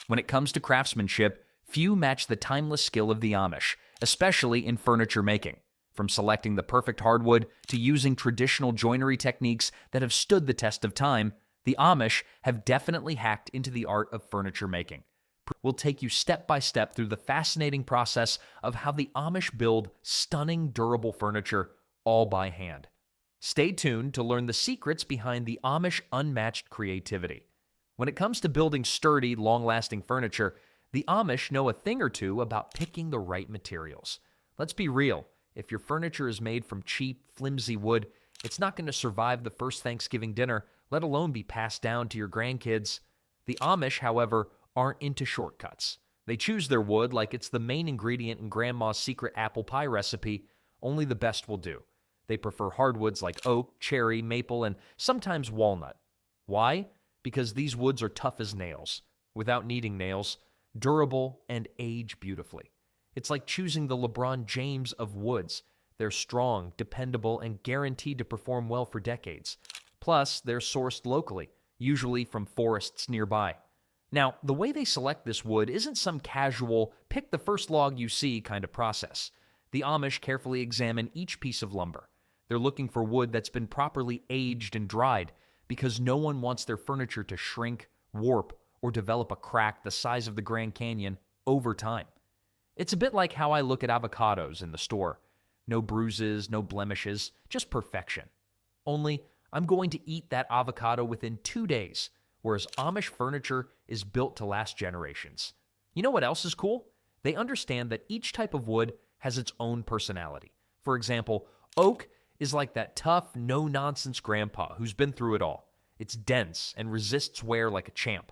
When it comes to craftsmanship, few match the timeless skill of the Amish, especially in furniture making. From selecting the perfect hardwood to using traditional joinery techniques that have stood the test of time, the Amish have definitely hacked into the art of furniture making. We'll take you step by step through the fascinating process of how the Amish build stunning, durable furniture all by hand. Stay tuned to learn the secrets behind the Amish unmatched creativity. When it comes to building sturdy, long-lasting furniture, the Amish know a thing or two about picking the right materials. Let's be real, if your furniture is made from cheap, flimsy wood, it's not going to survive the first Thanksgiving dinner, let alone be passed down to your grandkids. The Amish, however, aren't into shortcuts. They choose their wood like it's the main ingredient in Grandma's secret apple pie recipe. Only the best will do. They prefer hardwoods like oak, cherry, maple, and sometimes walnut. Why? Because these woods are tough as nails, without needing nails, durable, and age beautifully. It's like choosing the LeBron James of woods. They're strong, dependable, and guaranteed to perform well for decades. Plus, they're sourced locally, usually from forests nearby. Now, the way they select this wood isn't some casual, pick the first log you see kind of process. The Amish carefully examine each piece of lumber. They're looking for wood that's been properly aged and dried, because no one wants their furniture to shrink, warp, or develop a crack the size of the Grand Canyon over time. It's a bit like how I look at avocados in the store. No bruises, no blemishes, just perfection. Only, I'm going to eat that avocado within 2 days, whereas Amish furniture is built to last generations. You know what else is cool? They understand that each type of wood has its own personality. For example, oak is like that tough, no-nonsense grandpa who's been through it all. It's dense and resists wear like a champ.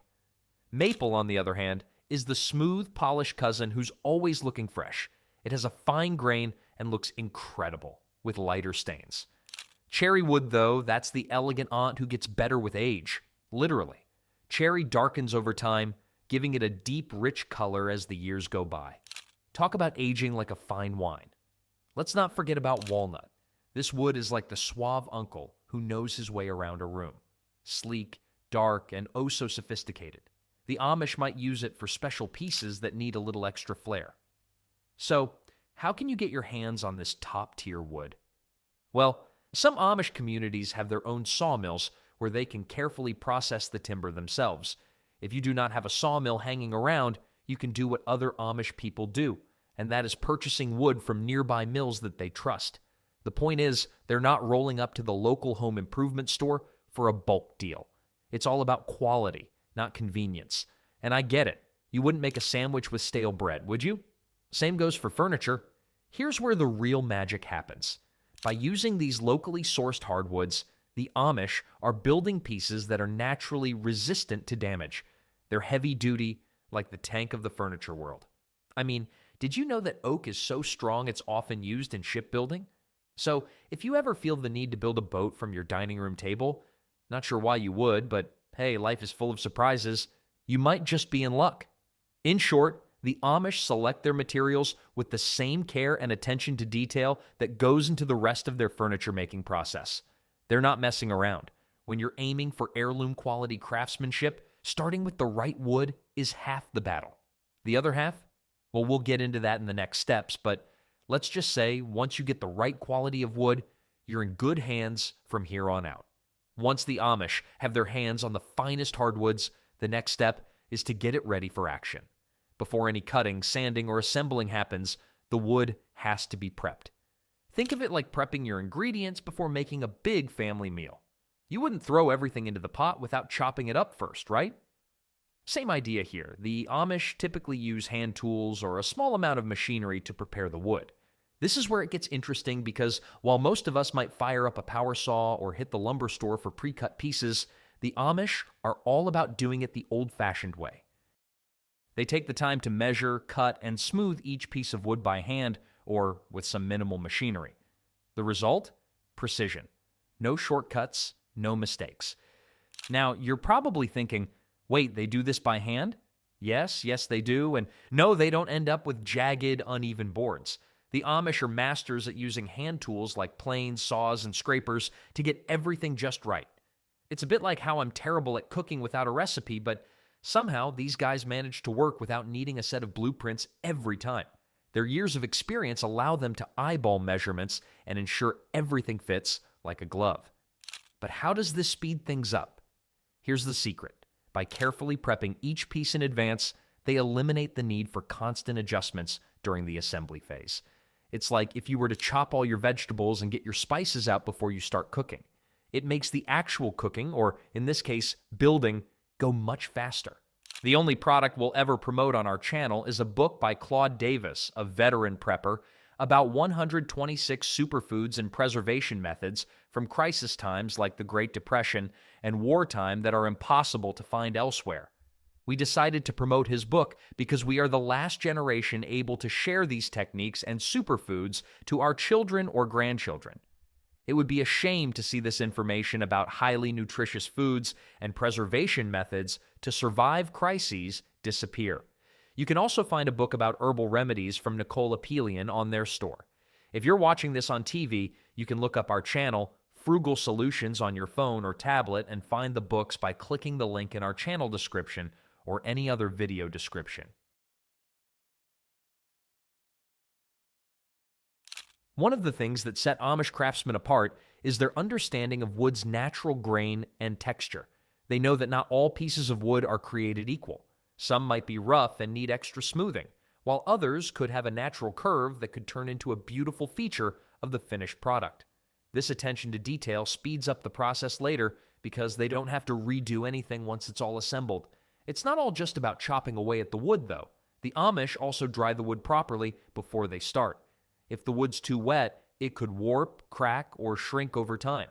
Maple, on the other hand, is the smooth, polished cousin who's always looking fresh. It has a fine grain and looks incredible with lighter stains. Cherry wood, though, that's the elegant aunt who gets better with age. Literally. Cherry darkens over time, giving it a deep, rich color as the years go by. Talk about aging like a fine wine. Let's not forget about walnut. This wood is like the suave uncle who knows his way around a room. Sleek, dark, and oh so sophisticated. The Amish might use it for special pieces that need a little extra flair. So, how can you get your hands on this top-tier wood? Well, some Amish communities have their own sawmills where they can carefully process the timber themselves. If you do not have a sawmill hanging around, you can do what other Amish people do, and that is purchasing wood from nearby mills that they trust. The point is, they're not rolling up to the local home improvement store for a bulk deal. It's all about quality, not convenience. And I get it. You wouldn't make a sandwich with stale bread, would you? Same goes for furniture. Here's where the real magic happens. By using these locally sourced hardwoods, the Amish are building pieces that are naturally resistant to damage. They're heavy-duty, like the tank of the furniture world. I mean, did you know that oak is so strong it's often used in shipbuilding? So, if you ever feel the need to build a boat from your dining room table, not sure why you would, but hey, life is full of surprises, you might just be in luck. In short, the Amish select their materials with the same care and attention to detail that goes into the rest of their furniture making process. They're not messing around. When you're aiming for heirloom quality craftsmanship, starting with the right wood is half the battle. The other half? Well, we'll get into that in the next steps, but let's just say once you get the right quality of wood, you're in good hands from here on out. Once the Amish have their hands on the finest hardwoods, the next step is to get it ready for action. Before any cutting, sanding, or assembling happens, the wood has to be prepped. Think of it like prepping your ingredients before making a big family meal. You wouldn't throw everything into the pot without chopping it up first, right? Same idea here. The Amish typically use hand tools or a small amount of machinery to prepare the wood. This is where it gets interesting because while most of us might fire up a power saw or hit the lumber store for pre-cut pieces, the Amish are all about doing it the old-fashioned way. They take the time to measure, cut, and smooth each piece of wood by hand or with some minimal machinery. The result? Precision. No shortcuts, no mistakes. Now, you're probably thinking, wait, they do this by hand? Yes, they do, and no, they don't end up with jagged, uneven boards. The Amish are masters at using hand tools like planes, saws, and scrapers to get everything just right. It's a bit like how I'm terrible at cooking without a recipe, but Somehow, these guys manage to work without needing a set of blueprints every time. Their years of experience allow them to eyeball measurements and ensure everything fits like a glove. But how does this speed things up? Here's the secret. By carefully prepping each piece in advance, they eliminate the need for constant adjustments during the assembly phase. It's like if you were to chop all your vegetables and get your spices out before you start cooking. It makes the actual cooking, or in this case, building, go much faster. The only product we'll ever promote on our channel is a book by Claude Davis, a veteran prepper, about 126 superfoods and preservation methods from crisis times like the Great Depression and wartime that are impossible to find elsewhere. We decided to promote his book because we are the last generation able to share these techniques and superfoods to our children or grandchildren. It would be a shame to see this information about highly nutritious foods and preservation methods to survive crises disappear. You can also find a book about herbal remedies from Nicole Apelian on their store. If you're watching this on TV, you can look up our channel, Frugal Solutions, on your phone or tablet and find the books by clicking the link in our channel description or any other video description. One of the things that set Amish craftsmen apart is their understanding of wood's natural grain and texture. They know that not all pieces of wood are created equal. Some might be rough and need extra smoothing, while others could have a natural curve that could turn into a beautiful feature of the finished product. This attention to detail speeds up the process later because they don't have to redo anything once it's all assembled. It's not all just about chopping away at the wood, though. The Amish also dry the wood properly before they start. If the wood's too wet, it could warp, crack, or shrink over time.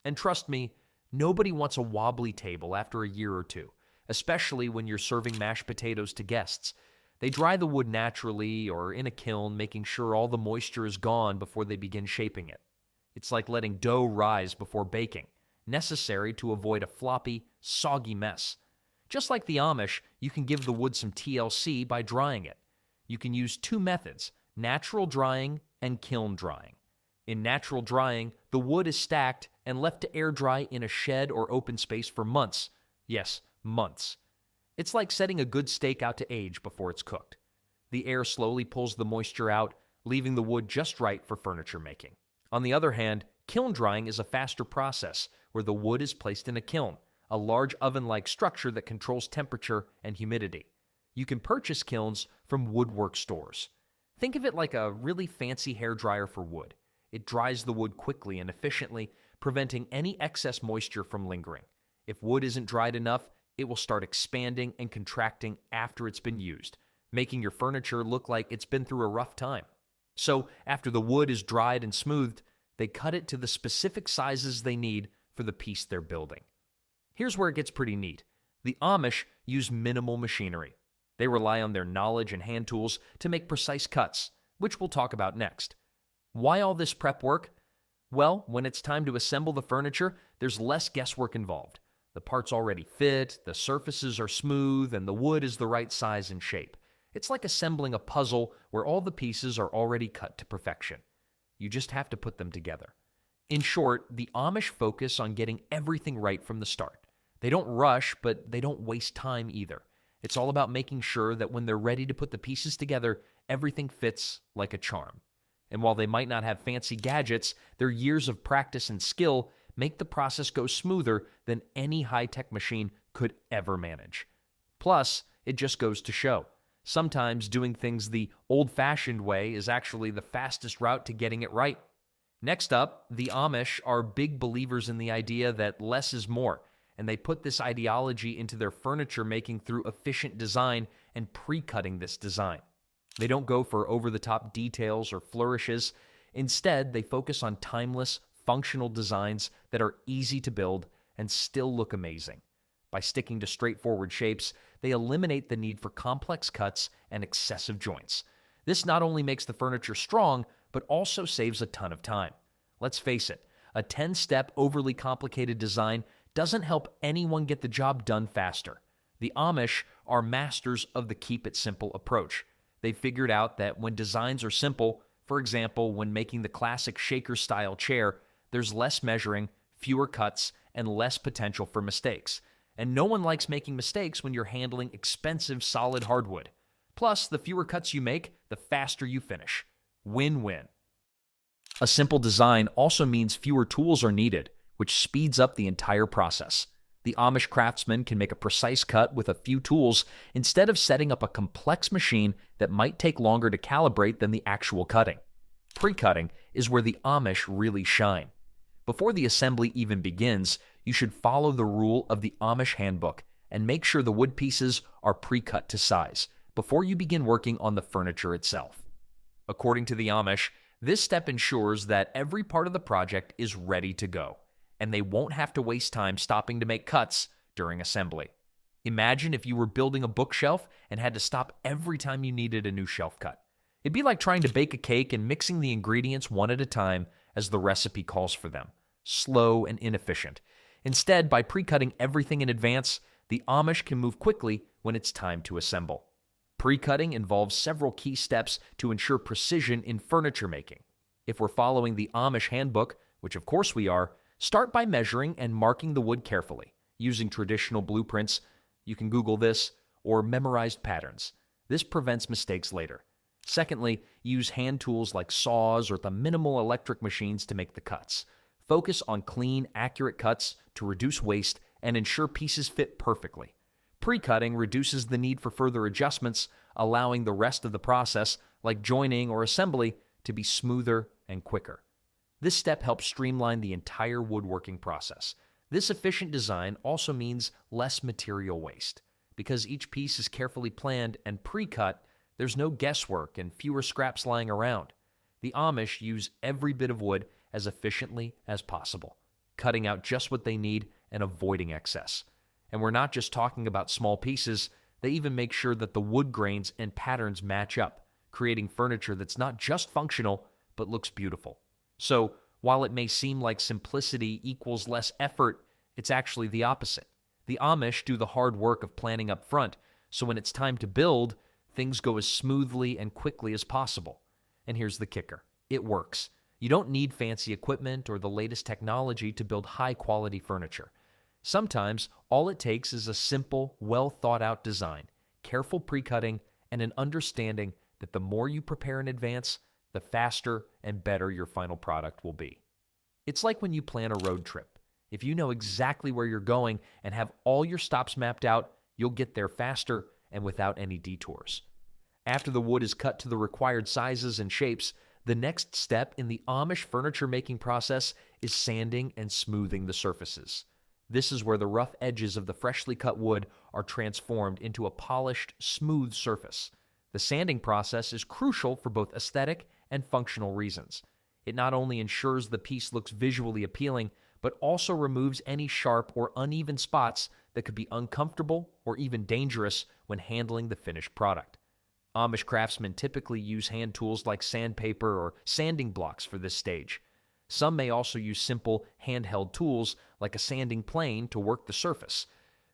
And trust me, nobody wants a wobbly table after a year or two, especially when you're serving mashed potatoes to guests. They dry the wood naturally or in a kiln, making sure all the moisture is gone before they begin shaping it. It's like letting dough rise before baking, necessary to avoid a floppy, soggy mess. Just like the Amish, you can give the wood some TLC by drying it. You can use two methods: natural drying and kiln drying. In natural drying, the wood is stacked and left to air dry in a shed or open space for months. Yes, months. It's like setting a good steak out to age before it's cooked. The air slowly pulls the moisture out, leaving the wood just right for furniture making. On the other hand, kiln drying is a faster process where the wood is placed in a kiln, a large oven-like structure that controls temperature and humidity. You can purchase kilns from woodwork stores. Think of it like a really fancy hairdryer for wood. It dries the wood quickly and efficiently, preventing any excess moisture from lingering. If wood isn't dried enough, it will start expanding and contracting after it's been used, making your furniture look like it's been through a rough time. So, after the wood is dried and smoothed, they cut it to the specific sizes they need for the piece they're building. Here's where it gets pretty neat. The Amish use minimal machinery. They rely on their knowledge and hand tools to make precise cuts, which we'll talk about next. Why all this prep work? Well, when it's time to assemble the furniture, there's less guesswork involved. The parts already fit, the surfaces are smooth, and the wood is the right size and shape. It's like assembling a puzzle where all the pieces are already cut to perfection. You just have to put them together. In short, the Amish focus on getting everything right from the start. They don't rush, but they don't waste time either. It's all about making sure that when they're ready to put the pieces together, everything fits like a charm. And while they might not have fancy gadgets, their years of practice and skill make the process go smoother than any high-tech machine could ever manage. Plus, it just goes to show, sometimes doing things the old-fashioned way is actually the fastest route to getting it right. Next up, the Amish are big believers in the idea that less is more, and they put this ideology into their furniture making through efficient design and pre-cutting this design. They don't go for over-the-top details or flourishes. Instead, they focus on timeless, functional designs that are easy to build and still look amazing. By sticking to straightforward shapes, they eliminate the need for complex cuts and excessive joints. This not only makes the furniture strong, but also saves a ton of time. Let's face it, a 10-step, overly complicated design doesn't help anyone get the job done faster. The Amish are masters of the keep it simple approach. They figured out that when designs are simple, for example, when making the classic shaker-style chair, there's less measuring, fewer cuts, and less potential for mistakes. And no one likes making mistakes when you're handling expensive solid hardwood. Plus, the fewer cuts you make, the faster you finish. Win-win. A simple design also means fewer tools are needed, which speeds up the entire process. The Amish craftsman can make a precise cut with a few tools instead of setting up a complex machine that might take longer to calibrate than the actual cutting. Pre-cutting is where the Amish really shine. Before the assembly even begins, you should follow the rule of the Amish handbook and make sure the wood pieces are pre-cut to size before you begin working on the furniture itself. According to the Amish, this step ensures that every part of the project is ready to go, and they won't have to waste time stopping to make cuts during assembly. Imagine if you were building a bookshelf and had to stop every time you needed a new shelf cut. It'd be like trying to bake a cake and mixing the ingredients one at a time as the recipe calls for them. Slow and inefficient. Instead, by pre-cutting everything in advance, the Amish can move quickly when it's time to assemble. Pre-cutting involves several key steps to ensure precision in furniture making. If we're following the Amish handbook, which of course we are, start by measuring and marking the wood carefully, using traditional blueprints, you can Google this, or memorized patterns. This prevents mistakes later. Secondly, use hand tools like saws or the minimal electric machines to make the cuts. Focus on clean, accurate cuts to reduce waste and ensure pieces fit perfectly. Pre-cutting reduces the need for further adjustments, allowing the rest of the process, like joining or assembly, to be smoother and quicker. This step helps streamline the entire woodworking process. This efficient design also means less material waste. Because each piece is carefully planned and pre-cut, there's no guesswork and fewer scraps lying around. The Amish use every bit of wood as efficiently as possible, cutting out just what they need and avoiding excess. And we're not just talking about small pieces, they even make sure that the wood grains and patterns match up, creating furniture that's not just functional, but looks beautiful. So, while it may seem like simplicity equals less effort, it's actually the opposite. The Amish do the hard work of planning up front, so when it's time to build, things go as smoothly and quickly as possible. And here's the kicker. It works. You don't need fancy equipment or the latest technology to build high-quality furniture. Sometimes, all it takes is a simple, well-thought-out design, careful pre-cutting, and an understanding that the more you prepare in advance, the faster and better your final product will be. It's like when you plan a road trip. If you know exactly where you're going and have all your stops mapped out, you'll get there faster and without any detours. After the wood is cut to the required sizes and shapes, the next step in the Amish furniture making process is sanding and smoothing the surfaces. This is where the rough edges of the freshly cut wood are transformed into a polished, smooth surface. The sanding process is crucial for both aesthetic and functional reasons. It not only ensures the piece looks visually appealing, but also removes any sharp or uneven spots that could be uncomfortable or even dangerous when handling the finished product. Amish craftsmen typically use hand tools like sandpaper or sanding blocks for this stage. Some may also use simple handheld tools like a sanding plane to work the surface.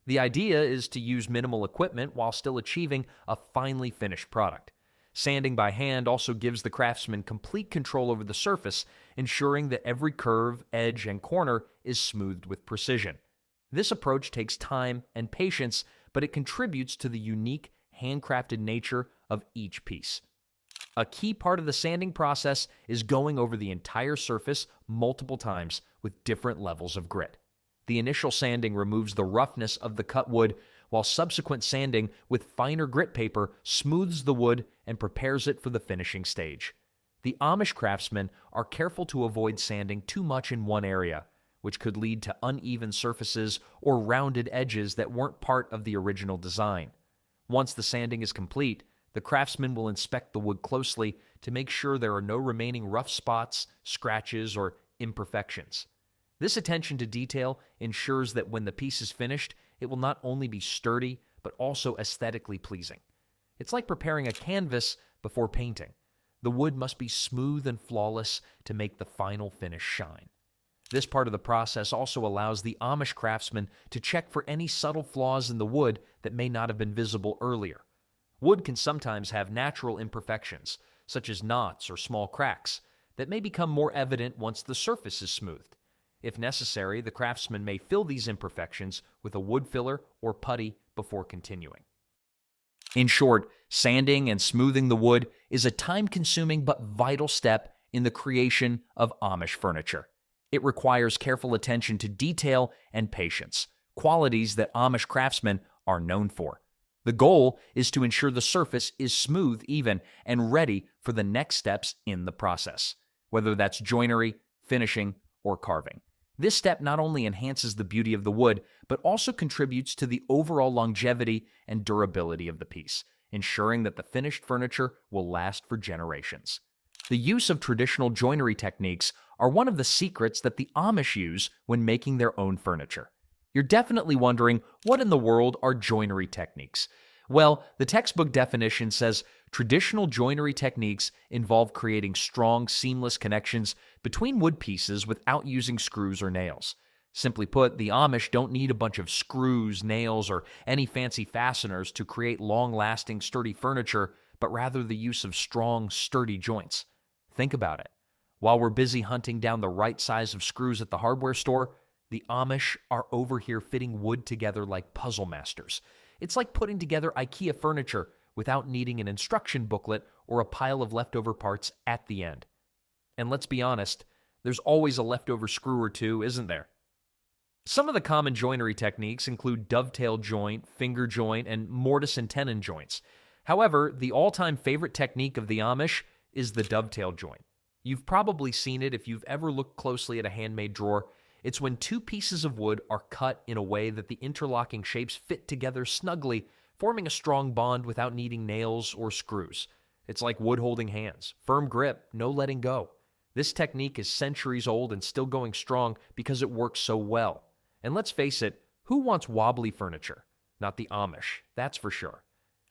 The idea is to use minimal equipment while still achieving a finely finished product. Sanding by hand also gives the craftsman complete control over the surface, ensuring that every curve, edge, and corner is smoothed with precision. This approach takes time and patience, but it contributes to the unique, handcrafted nature of each piece. A key part of the sanding process is going over the entire surface multiple times with different levels of grit. The initial sanding removes the roughness of the cut wood, while subsequent sanding with finer grit paper smooths the wood and prepares it for the finishing stage. The Amish craftsmen are careful to avoid sanding too much in one area, which could lead to uneven surfaces or rounded edges that weren't part of the original design. Once the sanding is complete, the craftsman will inspect the wood closely to make sure there are no remaining rough spots, scratches, or imperfections. This attention to detail ensures that when the piece is finished, it will not only be sturdy, but also aesthetically pleasing. It's like preparing a canvas before painting. The wood must be smooth and flawless to make the final finish shine. This part of the process also allows the Amish craftsman to check for any subtle flaws in the wood that may not have been visible earlier. Wood can sometimes have natural imperfections, such as knots or small cracks, that may become more evident once the surface is smoothed. If necessary, the craftsman may fill these imperfections with a wood filler or putty before continuing. In short, sanding and smoothing the wood is a time-consuming but vital step in the creation of Amish furniture. It requires careful attention to detail and patience, qualities that Amish craftsmen are known for. The goal is to ensure the surface is smooth, even, and ready for the next steps in the process, whether that's joinery, finishing, or carving. This step not only enhances the beauty of the wood, but also contributes to the overall longevity and durability of the piece, ensuring that the finished furniture will last for generations. The use of traditional joinery techniques are one of the secrets that the Amish use when making their own furniture. You're definitely wondering, what in the world are joinery techniques? Well, the textbook definition says traditional joinery techniques involve creating strong, seamless connections between wood pieces without using screws or nails. Simply put, the Amish don't need a bunch of screws, nails, or any fancy fasteners to create long-lasting, sturdy furniture, but rather the use of strong, sturdy joints. Think about it. While we're busy hunting down the right size of screws at the hardware store, the Amish are over here fitting wood together like puzzle masters. It's like putting together IKEA furniture without needing an instruction booklet or a pile of leftover parts at the end. And let's be honest, there's always a leftover screw or two, isn't there? Some of the common joinery techniques include dovetail joint, finger joint, and mortise and tenon joints. However, the all-time favorite technique of the Amish is the dovetail joint. You've probably seen it if you've ever looked closely at a handmade drawer. It's when two pieces of wood are cut in a way that the interlocking shapes fit together snugly, forming a strong bond without needing nails or screws. It's like wood holding hands. Firm grip, no letting go. This technique is centuries old and still going strong because it works so well. And let's face it, who wants wobbly furniture? Not the Amish, that's for sure.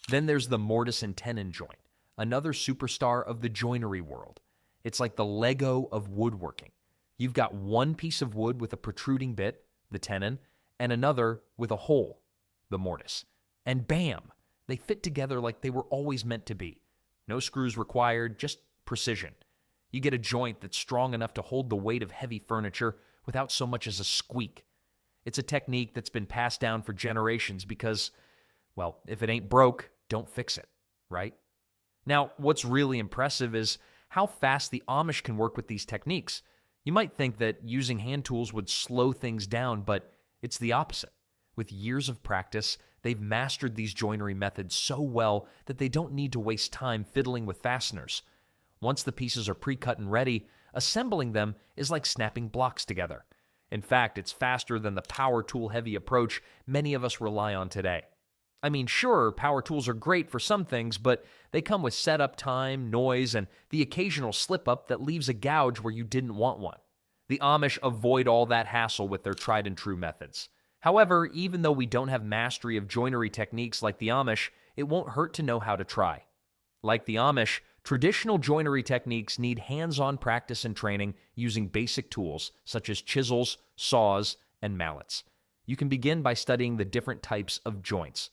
Then there's the mortise and tenon joint, another superstar of the joinery world. It's like the Lego of woodworking. You've got one piece of wood with a protruding bit, the tenon, and another with a hole, the mortise. And bam! They fit together like they were always meant to be. No screws required, just precision. You get a joint that's strong enough to hold the weight of heavy furniture without so much as a squeak. It's a technique that's been passed down for generations because, well, if it ain't broke, don't fix it, right? Now, what's really impressive is how fast the Amish can work with these techniques. You might think that using hand tools would slow things down, but it's the opposite. With years of practice, they've mastered these joinery methods so well that they don't need to waste time fiddling with fasteners. Once the pieces are pre-cut and ready, assembling them is like snapping blocks together. In fact, it's faster than the power tool-heavy approach many of us rely on today. I mean, sure, power tools are great for some things, but they come with setup time, noise, and the occasional slip-up that leaves a gouge where you didn't want one. The Amish avoid all that hassle with their tried-and-true methods. However, even though we don't have mastery of joinery techniques like the Amish, it won't hurt to know how to try. Like the Amish, traditional joinery techniques need hands-on practice and training using basic tools such as chisels, saws, and mallets. You can begin by studying the different types of joints.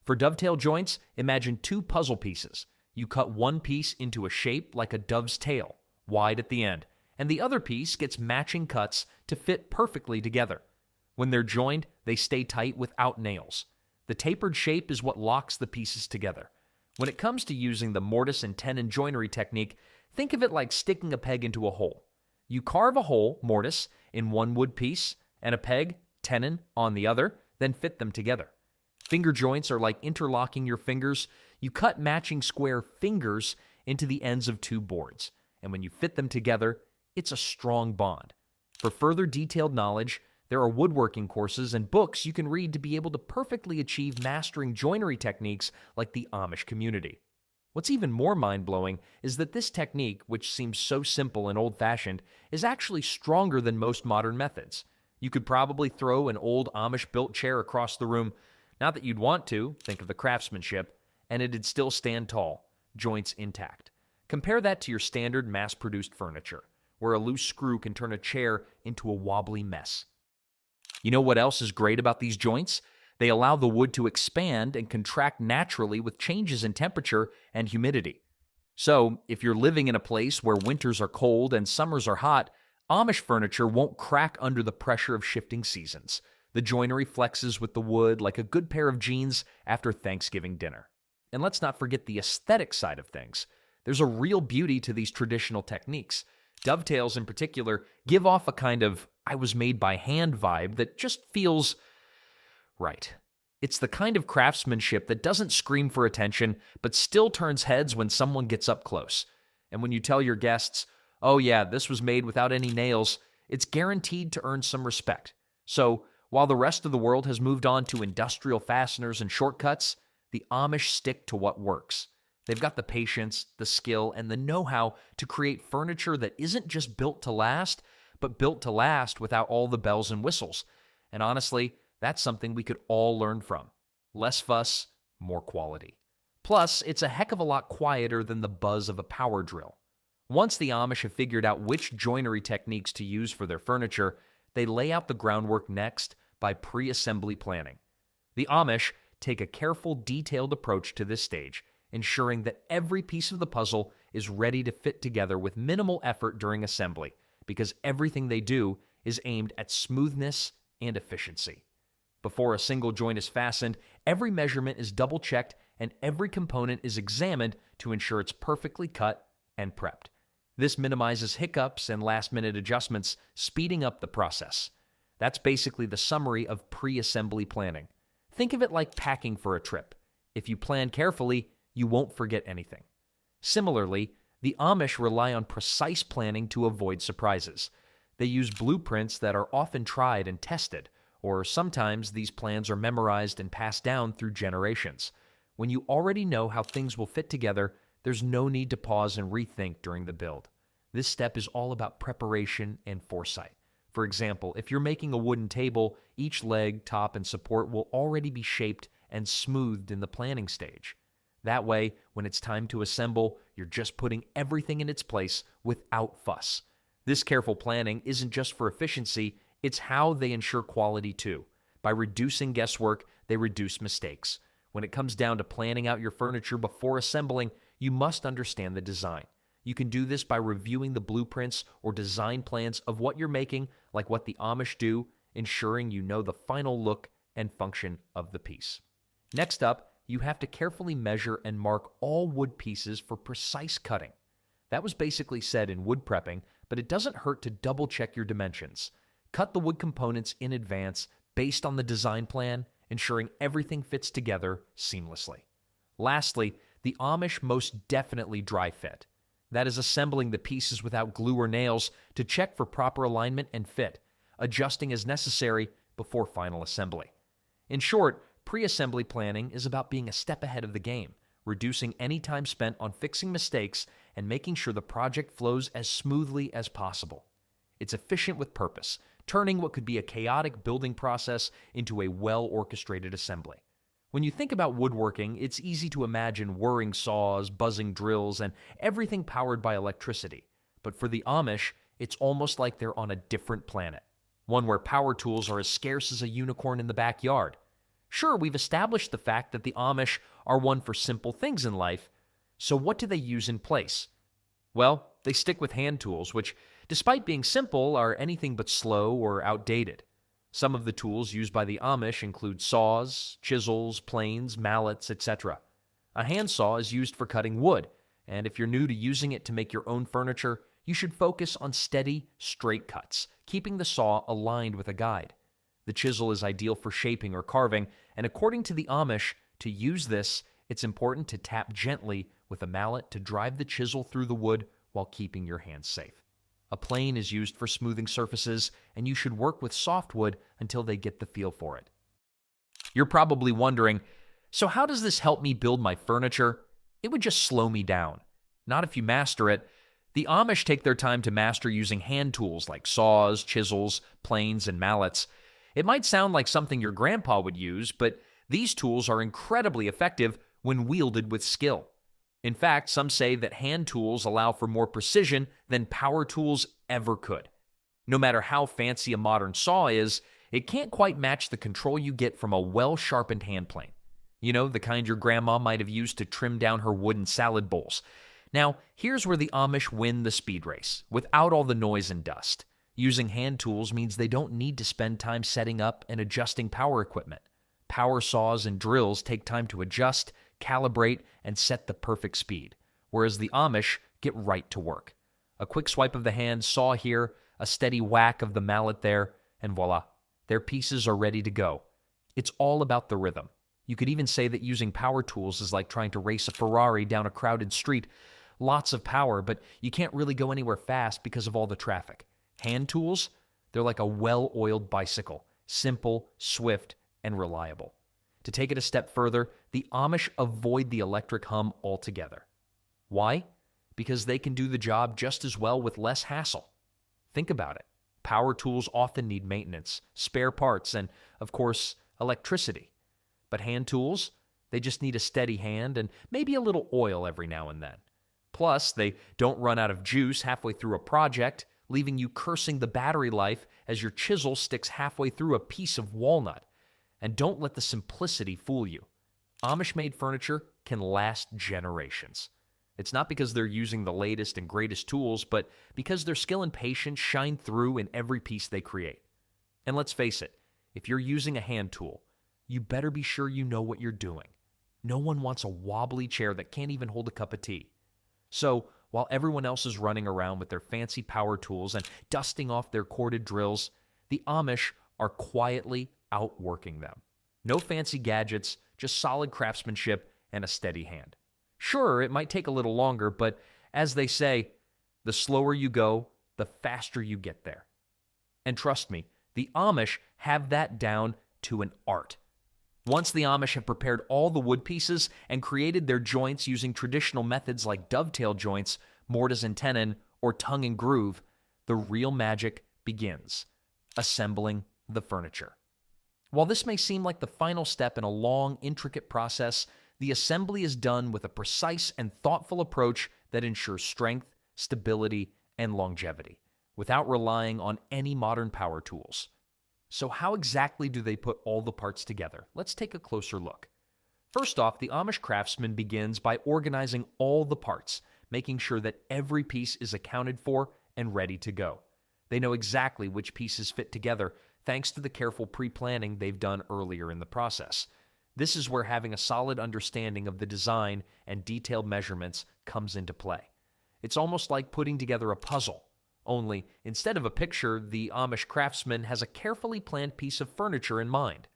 For dovetail joints, imagine two puzzle pieces. You cut one piece into a shape like a dove's tail, wide at the end, and the other piece gets matching cuts to fit perfectly together. When they're joined, they stay tight without nails. The tapered shape is what locks the pieces together. When it comes to using the mortise and tenon joinery technique, think of it like sticking a peg into a hole. You carve a hole, mortise, in one wood piece, and a peg, tenon, on the other, then fit them together. Finger joints are like interlocking your fingers. You cut matching square fingers into the ends of two boards, and when you fit them together, it's a strong bond. For further detailed knowledge, there are woodworking courses and books you can read to be able to perfectly achieve mastering joinery techniques like the Amish community. What's even more mind-blowing is that this technique, which seems so simple and old-fashioned, is actually stronger than most modern methods. You could probably throw an old Amish-built chair across the room, not that you'd want to, think of the craftsmanship, and it'd still stand tall, joints intact. Compare that to your standard mass-produced furniture, where a loose screw can turn a chair into a wobbly mess. You know what else is great about these joints? They allow the wood to expand and contract naturally with changes in temperature and humidity. So, if you're living in a place where winters are cold and summers are hot, Amish furniture won't crack under the pressure of shifting seasons. The joinery flexes with the wood like a good pair of jeans after Thanksgiving dinner. And let's not forget the aesthetic side of things. There's a real beauty to these traditional techniques. Dovetails, in particular, give off a kind of I was made by hand vibe that just feels right. It's the kind of craftsmanship that doesn't scream for attention, but still turns heads when someone gets up close. And when you tell your guests, oh yeah, this was made without any nails, it's guaranteed to earn some respect. So, while the rest of the world has moved on to industrial fasteners and shortcuts, the Amish stick to what works. They've got the patience, the skill, and the know-how to create furniture that isn't just built to last, but built to last without all the bells and whistles. And honestly, that's something we could all learn from. Less fuss, more quality. Plus, it's a heck of a lot quieter than the buzz of a power drill. Once the Amish have figured out which joinery techniques to use for their furniture, they lay out the groundwork next by pre-assembly planning. The Amish take a careful, detailed approach to this stage, ensuring that every piece of the puzzle is ready to fit together with minimal effort during assembly, because everything they do is aimed at smoothness and efficiency. Before a single joint is fastened, every measurement is double-checked and every component is examined to ensure it's perfectly cut and prepped. This minimizes hiccups and last-minute adjustments, speeding up the process. That's basically the summary of pre-assembly planning. Think of it like packing for a trip. If you plan carefully, you won't forget anything. Similarly, the Amish rely on precise planning to avoid surprises. They use blueprints that are often tried and tested, or sometimes these plans are memorized and passed down through generations. When you already know how things will fit together, there's no need to pause and rethink during the build. This step is all about preparation and foresight. For example, if you're making a wooden table, each leg, top, and support will already be shaped and smoothed in the planning stage. That way, when it's time to assemble, you're just putting everything in its place without fuss. This careful planning isn't just for efficiency, it's how they ensure quality too. By reducing guesswork, they reduce mistakes. When it comes down to planning out your furniture before assembling, you must understand the design. You can do this by reviewing the blueprints or design plans of what you're making, like what the Amish do, ensuring you know the final look and function of the piece. Next up, you have to carefully measure and mark all wood pieces for precise cutting. That was basically said in wood prepping, but it doesn't hurt to double-check your dimensions. Cut the wood components in advance based on the design plan, ensuring everything fits together seamlessly. Lastly, the Amish most definitely dry fit. That is assembling the pieces without glue or nails to check for proper alignment and fit, adjusting as necessary before final assembly. In short, pre-assembly planning is about being a step ahead of the game, reducing any time spent on fixing mistakes and making sure the project flows as smoothly as possible. It's efficient with purpose, turning what could be a chaotic building process into a well-orchestrated assembly. When you think about woodworking, it's easy to imagine whirring saws, buzzing drills, and everything powered by electricity. But for the Amish, it's almost like they're on a different planet, one where power tools are as scarce as a unicorn in the backyard. Sure, we've established the fact that the Amish are one for simple things in life, so what do they use in place? Well, they stick with hand tools, which, despite being simple, are anything but slow or outdated. Some of the tools used by the Amish include saws, chisels, planes, mallets, etc. A handsaw is used for cutting wood, and if you're new to using it to make your own furniture, you should focus on steady, straight cuts, keeping the saw aligned with a guide. The chisel is ideal for shaping or carving, and according to the Amish, to use this, it's important to tap gently with a mallet to drive the chisel through the wood while keeping your hands safe. A plane is used for smoothing surfaces, and you should work with softwood until they get the feel for it. You're probably wondering, so how does this help me build my furniture? It would just slow me down. Not if you master it. The Amish take their time to master using hand tools like saws, chisels, planes, and mallets. It might sound like something your grandpa would use, but these tools are incredibly effective when wielded with skill. In fact, some say that hand tools allow for more precision than power tools ever could. No matter how fancy a modern saw is, it can't quite match the control you get from a well-sharpened hand plane. You know, the kind your grandma might have used to trim down her wooden salad bowls. Now, here's where the Amish win the speed race, without all the noise and dust. Using hand tools means they don't need to spend time setting up and adjusting power equipment. Power saws and drills take time to adjust, calibrate, and set the perfect speed, whereas the Amish get right to work. A quick swipe of the hand, saw here, a steady whack of the mallet there, and voila, their pieces are ready to go. It's all about the rhythm. You could even say that using power tools is like trying to race a Ferrari down a crowded street. Lots of power, but you can't really go anywhere fast because of all the traffic. Hand tools, they're like a well-oiled bicycle, simple, swift, and reliable. To take it a step further, the Amish avoid the electric hum altogether. Why? Because they can do the job just as well with less hassle. Think about it. Power tools often need maintenance, spare parts, and, of course, electricity. But hand tools, they just need a steady hand and maybe a little oil every now and then. Plus, they don't run out of juice halfway through a project, leaving you cursing the battery life as your chisel sticks halfway through a piece of walnut. And don't let the simplicity fool you. Amish-made furniture can last generations. It's not because they're using the latest and greatest tools, but because their skill and patience shine through in every piece they create. And let's face it, if you're using a hand tool, you better be sure you know what you're doing. No one wants a wobbly chair that can't even hold a cup of tea. So, while everyone else is running around with their fancy power tools and dusting off their corded drills, the Amish are quietly outworking them. No fancy gadgets, just solid craftsmanship and a steady hand. Sure, it might take a little longer, but as they say, the slower you go, the faster you get there. And trust me, the Amish have that down to an art. Once the Amish have prepared all the wood pieces and created their joints using traditional methods like dovetail joints, mortise and tenon, or tongue and groove, the real magic begins: assembling the furniture. While this may seem like the final step in a long, intricate process, the assembly is done with a precise and thoughtful approach that ensures strength, stability, and longevity, without relying on any modern power tools. So how exactly do they put all the parts together? Let's take a closer look. First off, the Amish craftsman begins by organizing all the parts, making sure that every piece is accounted for and ready to go. They know exactly which pieces fit together thanks to the careful pre-planning they've done earlier in the process. This is where having a solid understanding of the design and detailed measurements comes into play. It's almost like putting together a puzzle. Only, instead of a picture, the Amish craftsman has a carefully planned piece of furniture in mind.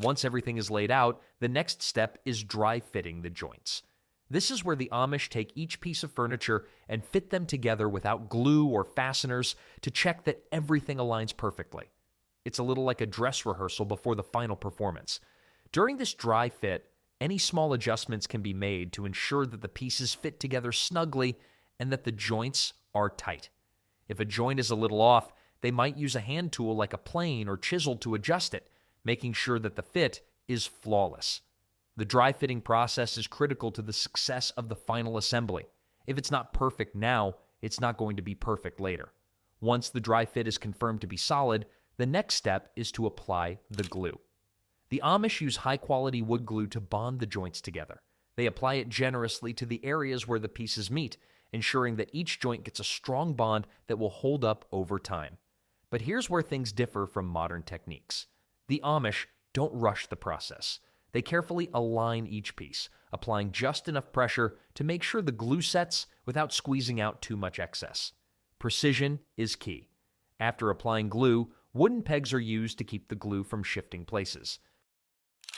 Once everything is laid out, the next step is dry fitting the joints. This is where the Amish take each piece of furniture and fit them together without glue or fasteners to check that everything aligns perfectly. It's a little like a dress rehearsal before the final performance. During this dry fit, any small adjustments can be made to ensure that the pieces fit together snugly and that the joints are tight. If a joint is a little off, they might use a hand tool like a plane or chisel to adjust it, making sure that the fit is flawless. The dry fitting process is critical to the success of the final assembly. If it's not perfect now, it's not going to be perfect later. Once the dry fit is confirmed to be solid, the next step is to apply the glue. The Amish use high-quality wood glue to bond the joints together. They apply it generously to the areas where the pieces meet, ensuring that each joint gets a strong bond that will hold up over time. But here's where things differ from modern techniques. The Amish don't rush the process. They carefully align each piece, applying just enough pressure to make sure the glue sets without squeezing out too much excess. Precision is key. After applying glue, wooden pegs are used to keep the glue from shifting places.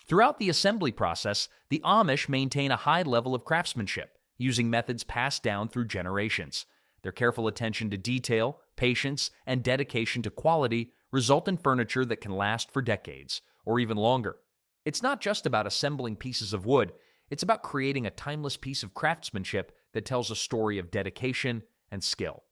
Throughout the assembly process, the Amish maintain a high level of craftsmanship, using methods passed down through generations. Their careful attention to detail, patience, and dedication to quality result in furniture that can last for decades, or even longer. It's not just about assembling pieces of wood, it's about creating a timeless piece of craftsmanship that tells a story of dedication and skill.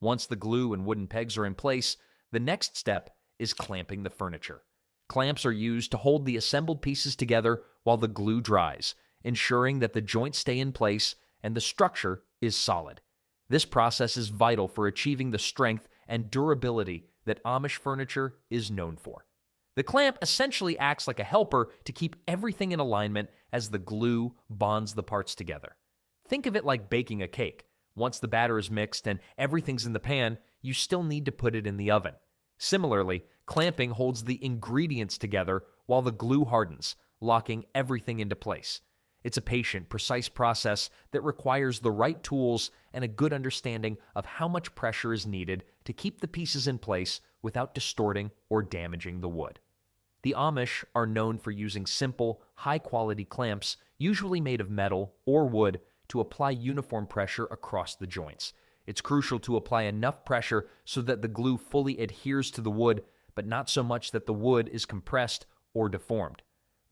Once the glue and wooden pegs are in place, the next step is clamping the furniture. Clamps are used to hold the assembled pieces together while the glue dries, ensuring that the joints stay in place and the structure is solid. This process is vital for achieving the strength and durability that Amish furniture is known for. The clamp essentially acts like a helper to keep everything in alignment as the glue bonds the parts together. Think of it like baking a cake. Once the batter is mixed and everything's in the pan, you still need to put it in the oven. Similarly, clamping holds the ingredients together while the glue hardens, locking everything into place. It's a patient, precise process that requires the right tools and a good understanding of how much pressure is needed to keep the pieces in place without distorting or damaging the wood. The Amish are known for using simple, high-quality clamps, usually made of metal or wood, to apply uniform pressure across the joints. It's crucial to apply enough pressure so that the glue fully adheres to the wood, but not so much that the wood is compressed or deformed.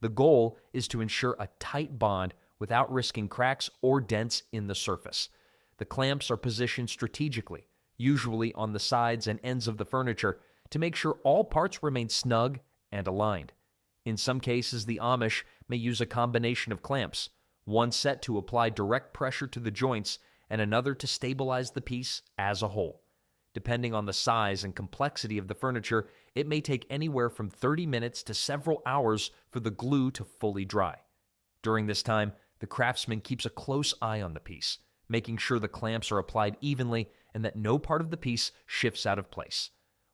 The goal is to ensure a tight bond without risking cracks or dents in the surface. The clamps are positioned strategically, usually on the sides and ends of the furniture, to make sure all parts remain snug and aligned. In some cases, the Amish may use a combination of clamps, one set to apply direct pressure to the joints and another to stabilize the piece as a whole. Depending on the size and complexity of the furniture, it may take anywhere from 30 minutes to several hours for the glue to fully dry. During this time, the craftsman keeps a close eye on the piece, making sure the clamps are applied evenly and that no part of the piece shifts out of place.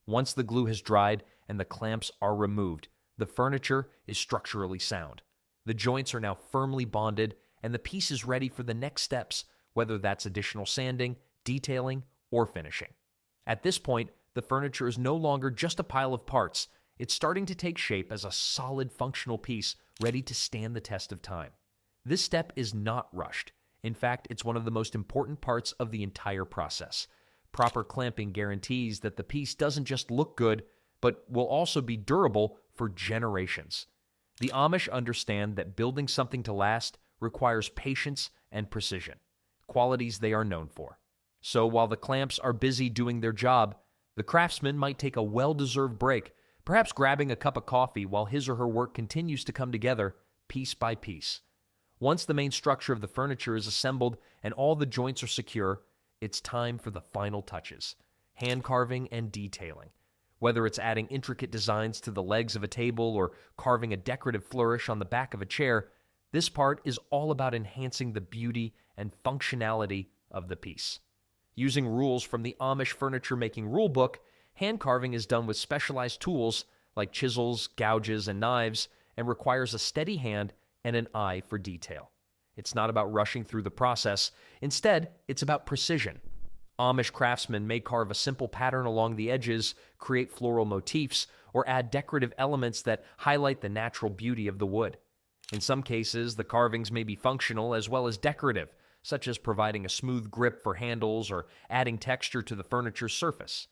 Once the glue has dried and the clamps are removed, the furniture is structurally sound. The joints are now firmly bonded, and the piece is ready for the next steps, whether that's additional sanding, detailing, or finishing. At this point, the furniture is no longer just a pile of parts. It's starting to take shape as a solid, functional piece ready to stand the test of time. This step is not rushed. In fact, it's one of the most important parts of the entire process. Proper clamping guarantees that the piece doesn't just look good, but will also be durable for generations. The Amish understand that building something to last requires patience and precision, qualities they are known for. So while the clamps are busy doing their job, the craftsman might take a well-deserved break, perhaps grabbing a cup of coffee while his or her work continues to come together piece by piece. Once the main structure of the furniture is assembled and all the joints are secure, it's time for the final touches: hand carving and detailing. Whether it's adding intricate designs to the legs of a table or carving a decorative flourish on the back of a chair, this part is all about enhancing the beauty and functionality of the piece. Using rules from the Amish furniture making rule book, hand carving is done with specialized tools like chisels, gouges, and knives, and requires a steady hand and an eye for detail. It's not about rushing through the process. Instead, it's about precision. Amish craftsmen may carve a simple pattern along the edges, create floral motifs, or add decorative elements that highlight the natural beauty of the wood. In some cases, the carvings may be functional as well as decorative, such as providing a smooth grip for handles or adding texture to the furniture's surface.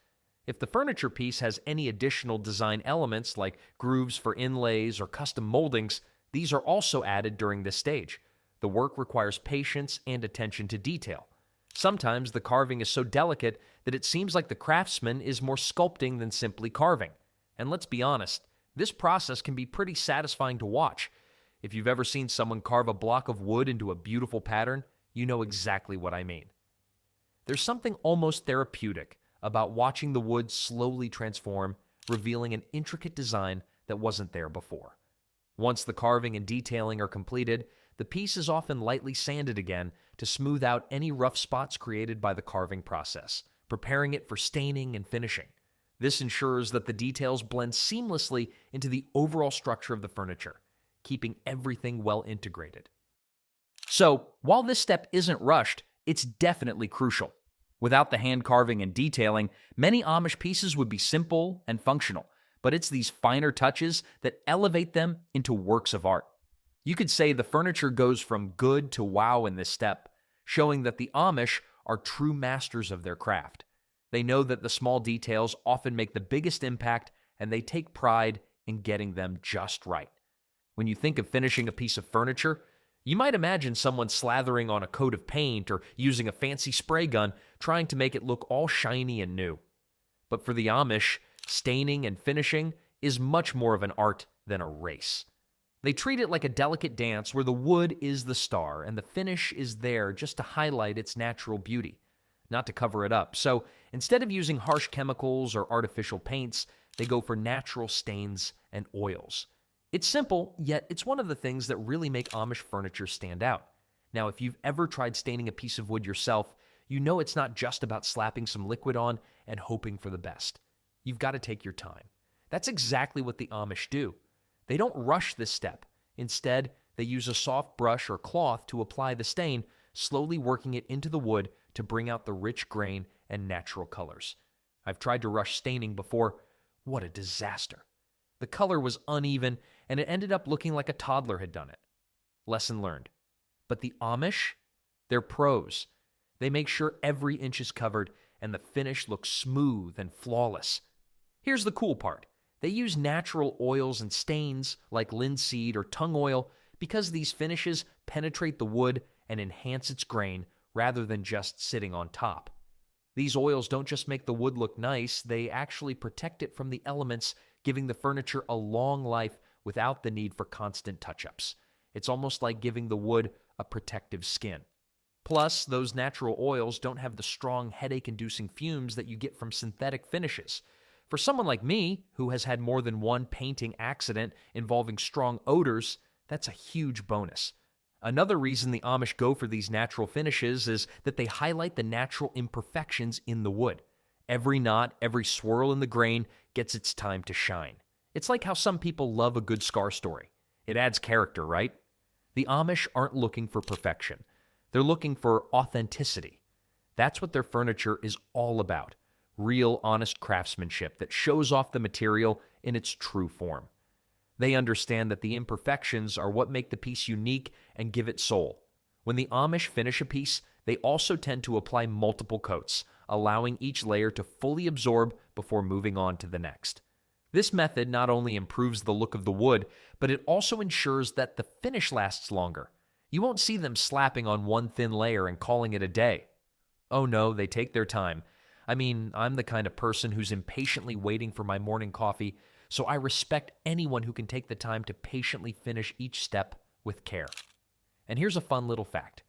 If the furniture piece has any additional design elements like grooves for inlays or custom moldings, these are also added during this stage. The work requires patience and attention to detail. Sometimes the carving is so delicate that it seems like the craftsman is more sculpting than simply carving. And let's be honest, this process can be pretty satisfying to watch. If you've ever seen someone carve a block of wood into a beautiful pattern, you know exactly what I mean. There's something almost therapeutic about watching the wood slowly transform, revealing an intricate design that wasn't there before. Once the carving and detailing are completed, the piece is often lightly sanded again to smooth out any rough spots created by the carving process, preparing it for staining and finishing. This ensures that the details blend seamlessly into the overall structure of the furniture, keeping everything well integrated. So, while this step isn't rushed, it's definitely crucial. Without the hand carving and detailing, many Amish pieces would be simple and functional, but it's these finer touches that elevate them into works of art. You could say the furniture goes from good to wow in this step, showing that the Amish are true masters of their craft. They know that the small details often make the biggest impact, and they take pride in getting them just right. When you think of finishing a piece of furniture, you might imagine someone slathering on a coat of paint or using a fancy spray gun, trying to make it look all shiny and new. But for the Amish, staining and finishing is much more of an art than a race. They treat it like a delicate dance where the wood is the star and the finish is there just to highlight its natural beauty, not to cover it up. So instead of using harsh chemicals or artificial paints, they go for natural stains and oils. It's simple, yet it's one of the things that really make Amish furniture stand out. Now, if you've ever tried staining a piece of wood yourself, you know it's not just about slapping some liquid on and hoping for the best. You've got to take your time. That's exactly what the Amish do. They don't rush this step. Instead, they use a soft brush or cloth to apply the stain, slowly working it into the wood to bring out the rich grain and natural colors. I've tried to rush staining before. What a disaster. The color was uneven, and it ended up looking like a toddler had done it. Lesson learned. But the Amish? They're pros. They make sure every inch is covered and the finish looks smooth and flawless. Here's the cool part. They use natural oils and stains like linseed or tung oil because these finishes penetrate the wood and enhance its grain rather than just sitting on top. These oils don't just make the wood look nice, they actually protect it from the elements, giving the furniture a long life without the need for constant touch-ups. It's almost like giving the wood a protective skin. Plus, those natural oils don't have the strong headache-inducing fumes that you get from synthetic finishes. For someone like me, who has had more than one painting accident involving strong odors, that's a huge bonus. Another reason the Amish go for these natural finishes is that they highlight the natural imperfections in the wood. Every knot, every swirl in the grain gets its time to shine. It's like how some people love a good scar story. It adds character, right? The Amish aren't looking for perfection. They're looking for authenticity. That's what their furniture is all about. Real, honest craftsmanship that shows off the material in its true form. They understand that the imperfections are what make the piece unique and give it soul. When the Amish finish a piece, they also tend to apply multiple coats, allowing each layer to fully absorb before moving on to the next. This method not only improves the look of the wood, but it also ensures that the finish lasts longer. You won't see them slapping on one thin layer and calling it a day. Oh no, they take their time. I mean, I'm the kind of person who's impatiently waiting for my morning coffee, so I respect anyone who can take the time to patiently finish each step with care. And here's a fun little fact.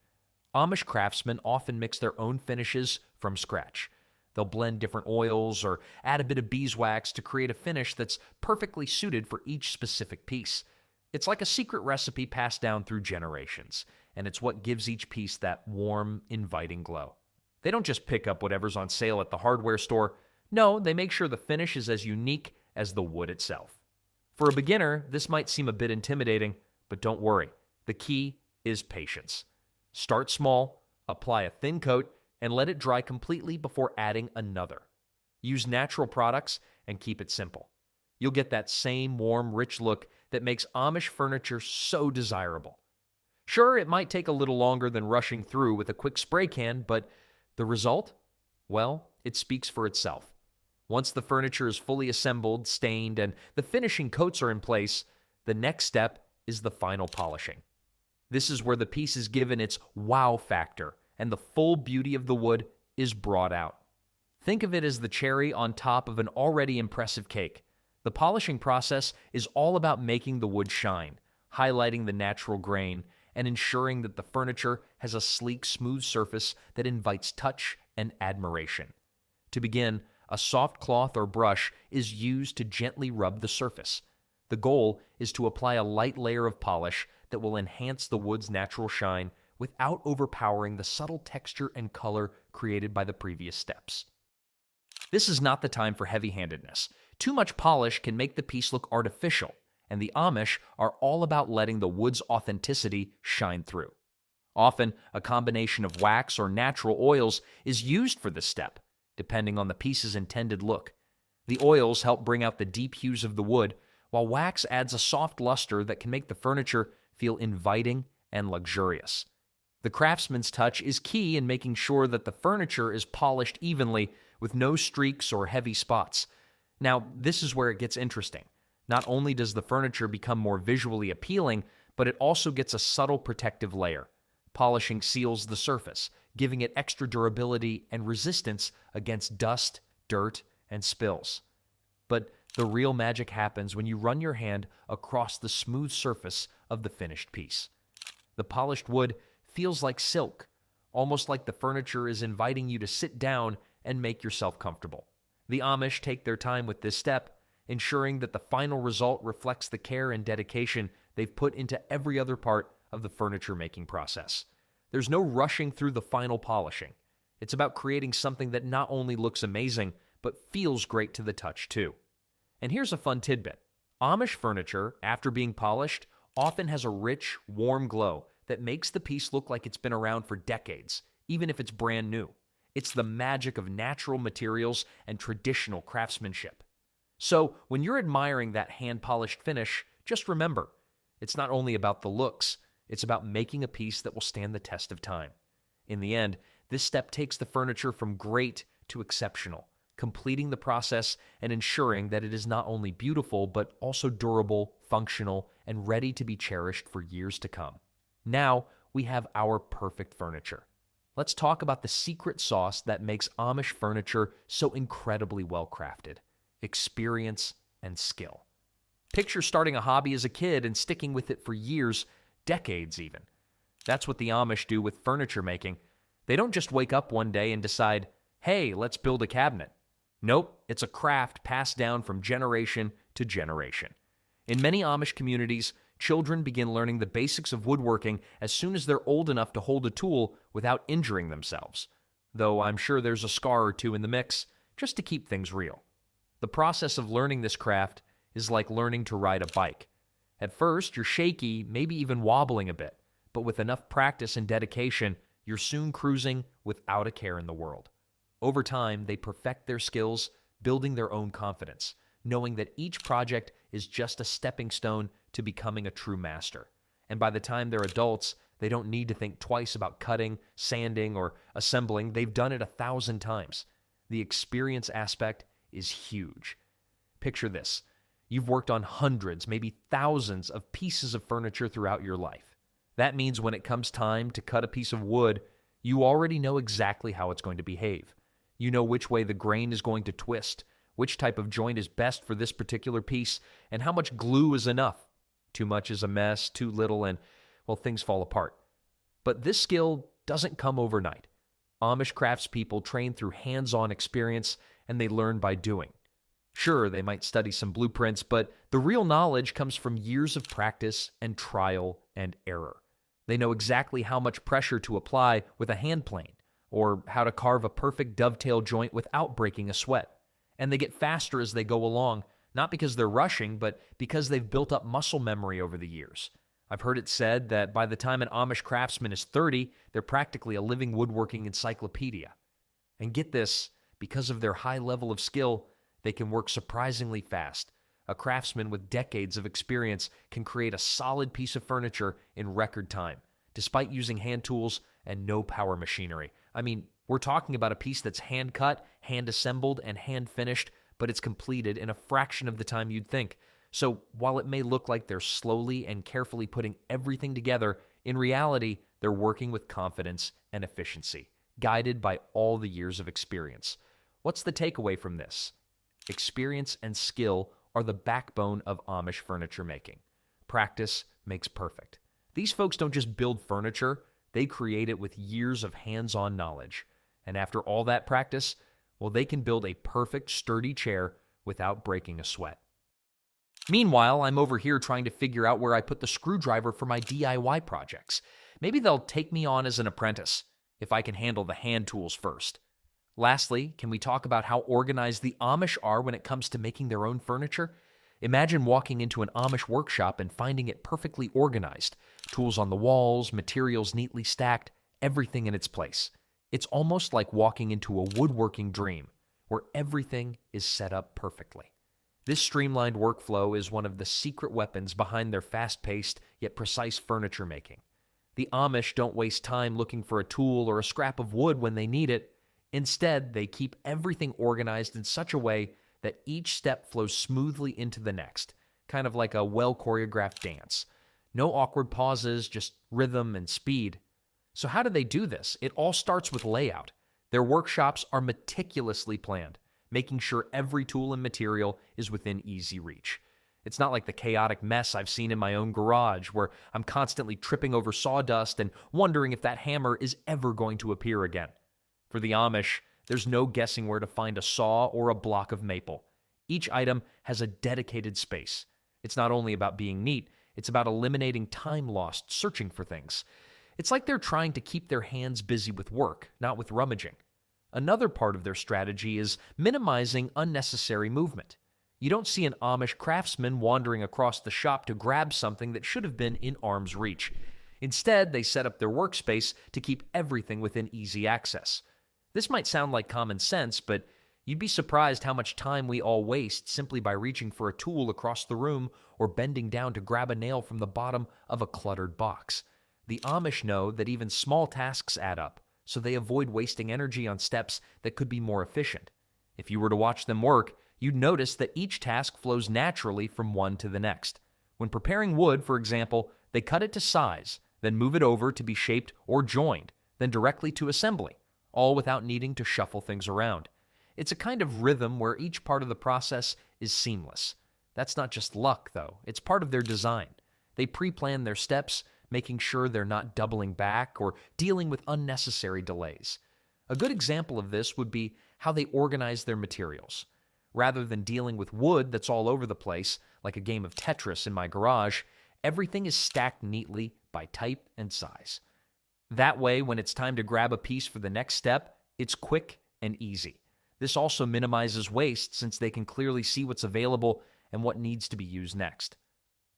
Amish craftsmen often mix their own finishes from scratch. They'll blend different oils or add a bit of beeswax to create a finish that's perfectly suited for each specific piece. It's like a secret recipe passed down through generations, and it's what gives each piece that warm, inviting glow. They don't just pick up whatever's on sale at the hardware store. No, they make sure the finish is as unique as the wood itself. For a beginner, this might seem a bit intimidating, but don't worry. The key is patience. Start small, apply a thin coat, and let it dry completely before adding another. Use natural products and keep it simple. You'll get that same warm, rich look that makes Amish furniture so desirable. Sure, it might take a little longer than rushing through with a quick spray can, but the result? Well, it speaks for itself. Once the furniture is fully assembled, stained, and the finishing coats are in place, the next step is the final polishing. This is where the piece is given its wow factor, and the full beauty of the wood is brought out. Think of it as the cherry on top of an already impressive cake. The polishing process is all about making the wood shine, highlighting the natural grain, and ensuring that the furniture has a sleek, smooth surface that invites touch and admiration. To begin, a soft cloth or brush is used to gently rub the surface. The goal is to apply a light layer of polish that will enhance the wood's natural shine without overpowering the subtle texture and color created by the previous steps. This is not the time for heavy-handedness. Too much polish can make the piece look artificial, and the Amish are all about letting the wood's authenticity shine through. Often, a combination of wax or natural oils is used for this step, depending on the piece's intended look. The oils help bring out the deep hues of the wood, while wax adds a soft luster that can make the furniture feel inviting and luxurious. The craftsman's touch is key in making sure that the furniture is polished evenly with no streaks or heavy spots. Now, this is where it gets interesting. Not only does the furniture become more visually appealing, but it also gets a subtle protective layer. Polishing seals the surface, giving it extra durability and resistance against dust, dirt, and spills. But the real magic happens when you run your hand across the smooth surface of the finished piece. The polished wood feels like silk, almost like the furniture is inviting you to sit down and make yourself comfortable. The Amish take their time with this step, ensuring that the final result reflects the care and dedication they've put into every other part of the furniture making process. There's no rushing through the final polishing. It's about creating something that not only looks amazing, but feels great to the touch too. And here's a fun tidbit. Amish furniture, after being polished, often has a rich, warm glow that makes the piece look like it's been around for decades, even if it's brand new. It's the magic of natural materials and traditional craftsmanship. So, when you're admiring that hand-polished finish, just remember, it's not only about the looks, it's about making a piece that will stand the test of time. In the end, this step takes the furniture from great to exceptional, completing the process and ensuring that it is not only beautiful, but also durable, functional, and ready to be cherished for years to come. Now, we have our perfect furniture. Let's talk about the secret sauce that makes Amish furniture so incredibly well crafted: experience and skill. Picture starting a hobby as a kid and sticking with it for years, decades even. That's what the Amish do with furniture making. They don't just wake up one day and decide, hey, let's build a cabinet. Nope, it's a craft passed down from generation to generation. In many Amish communities, children begin learning the basics of woodworking as soon as they're old enough to hold a tool without injuring themselves. Though I'm sure there's a scar or two in the mix, just to keep things real. The process of learning this craft is like learning to ride a bike. At first, you're shaky, maybe even wobbling a bit, but with enough practice and dedication, you're soon cruising without a care in the world. Over time, they perfect their skills, building their own confidence, knowing that each project is just a stepping stone to becoming a true master. And by the time they're adults, they don't need to think twice about cutting, sanding, or assembling. They've done it 1,000 times. The experience aspect is huge. Picture this. You've worked on hundreds, maybe thousands of pieces of furniture throughout your life. That means when it comes time to cut a piece of wood, you already know exactly how it's going to behave. You know which way the grain is going to twist, which type of joint is best for this particular piece, and how much glue is enough. Too much is a mess, too little, and, well, things fall apart. But this skill doesn't come overnight. Amish craftspeople train through hands-on experience, and they learn by doing. Sure, they might study some blueprints, but the real knowledge comes from years of practice and trial and error. They know exactly how much pressure to apply with a hand plane, or how to carve a perfect dovetail joint without breaking a sweat. And they get faster as they go along, not because they're rushing, but because they've built up muscle memory over the years. I've heard it said that by the time an Amish craftsman is 30, they're practically a living woodworking encyclopedia. And get this, because of their high level of skill, they can work surprisingly fast. A craftsman with decades of experience can create a solid piece of furniture in record time, despite using hand tools and no power machinery. I mean, we're talking about a piece that's hand-cut, hand-assembled, and hand-finished, but it's completed in a fraction of the time you'd think. So while it may look like they're slowly and carefully putting everything together, in reality, they're working with confidence and efficiency, guided by all the years of experience. What's the takeaway from this? Experience and skill are the backbone of Amish furniture making. Practice makes perfect. These folks don't just build furniture, they create it with years of hands-on knowledge. And after all that practice, well, they can build a perfect, sturdy chair without breaking a sweat. Meanwhile, I'm over here trying to figure out where I put the screwdriver for my DIY projects. Maybe they'll take me on as an apprentice, if I can handle the hand tools first. Lastly, can we talk about how organized the Amish are when it comes to making their own furniture? Imagine walking into an Amish workshop and finding it perfectly organized. Tools on the walls, materials neatly stacked, everything in its place. It's almost like walking into a woodworking dream, where everything is set up perfectly. This streamlined workflow is one of the secret weapons behind their fast-paced yet precise furniture making. The Amish don't waste time looking for a tool or a scrap of wood when they need it. Instead, they keep everything organized in such a way that each step flows smoothly into the next, kind of like a well-choreographed dance. No awkward pauses, just rhythm and speed. So how do they do this? It all starts with layout. Their workshops are meticulously planned, making sure every tool and material is within easy reach. It's not like the chaotic mess I've seen in my own garage, where I'm constantly tripping over sawdust and wondering if that hammer is ever going to appear again. For the Amish, there's no guessing where to find a saw or a block of maple. Each item has a dedicated space. It's not only about being neat, it's about eliminating time lost searching for things. It's like they're trying to keep their hands busy with work, not with rummaging. Another part of their strategy is minimizing unnecessary movement. You don't see an Amish craftsman wandering across the shop to grab something that should have been in arm's reach. Instead, they set up their workspace to keep everything within easy access. This might sound like common sense, but you'd be surprised how much time we all waste simply by reaching for a tool across the room or bending down to grab a nail from the bottom of a cluttered box. The Amish know that even small tasks add up, so they avoid wasting energy on steps that could be more efficient. If you were to watch them work, you'd notice that each task flows naturally from one to the next. When preparing wood, for example, they cut it to size, then move it over to be shaped or joined, then directly to assembly, all without needing to shuffle things around. It's a kind of rhythm where each part of the process is seamless. That's not just luck, though. It's part of their design. They pre-plan their steps, making sure they're not doubling back or dealing with unnecessary delays. A good example of this would be how they organize their materials. Rather than dealing with wood that's all over the place, like a game of Tetris in my garage, everything is stacked neatly by type and size. That way, when it's time to grab a piece for the next step, it's quick and easy. This also minimizes waste since they can clearly see what's available and what needs to be used next.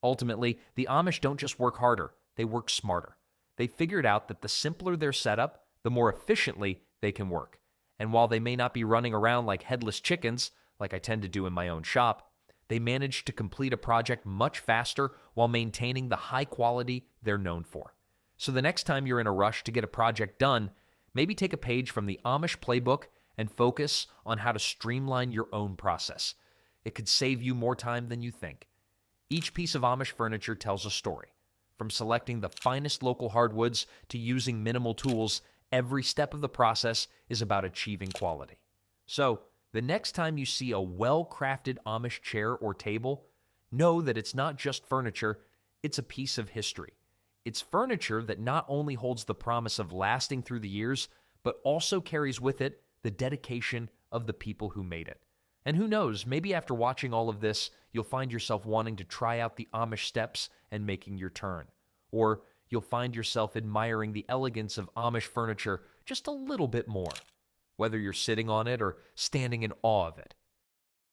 Ultimately, the Amish don't just work harder, they work smarter. They figured out that the simpler their setup, the more efficiently they can work. And while they may not be running around like headless chickens, like I tend to do in my own shop, they manage to complete a project much faster while maintaining the high quality they're known for. So the next time you're in a rush to get a project done, maybe take a page from the Amish playbook and focus on how to streamline your own process. It could save you more time than you think. Each piece of Amish furniture tells a story. From selecting the finest local hardwoods to using minimal tools, every step of the process is about achieving quality. So, the next time you see a well-crafted Amish chair or table, know that it's not just furniture, it's a piece of history. It's furniture that not only holds the promise of lasting through the years, but also carries with it the dedication of the people who made it. And who knows, maybe after watching all of this, you'll find yourself wanting to try out the Amish steps and making your turn. Or you'll find yourself admiring the elegance of Amish furniture just a little bit more. Whether you're sitting on it or standing in awe of it,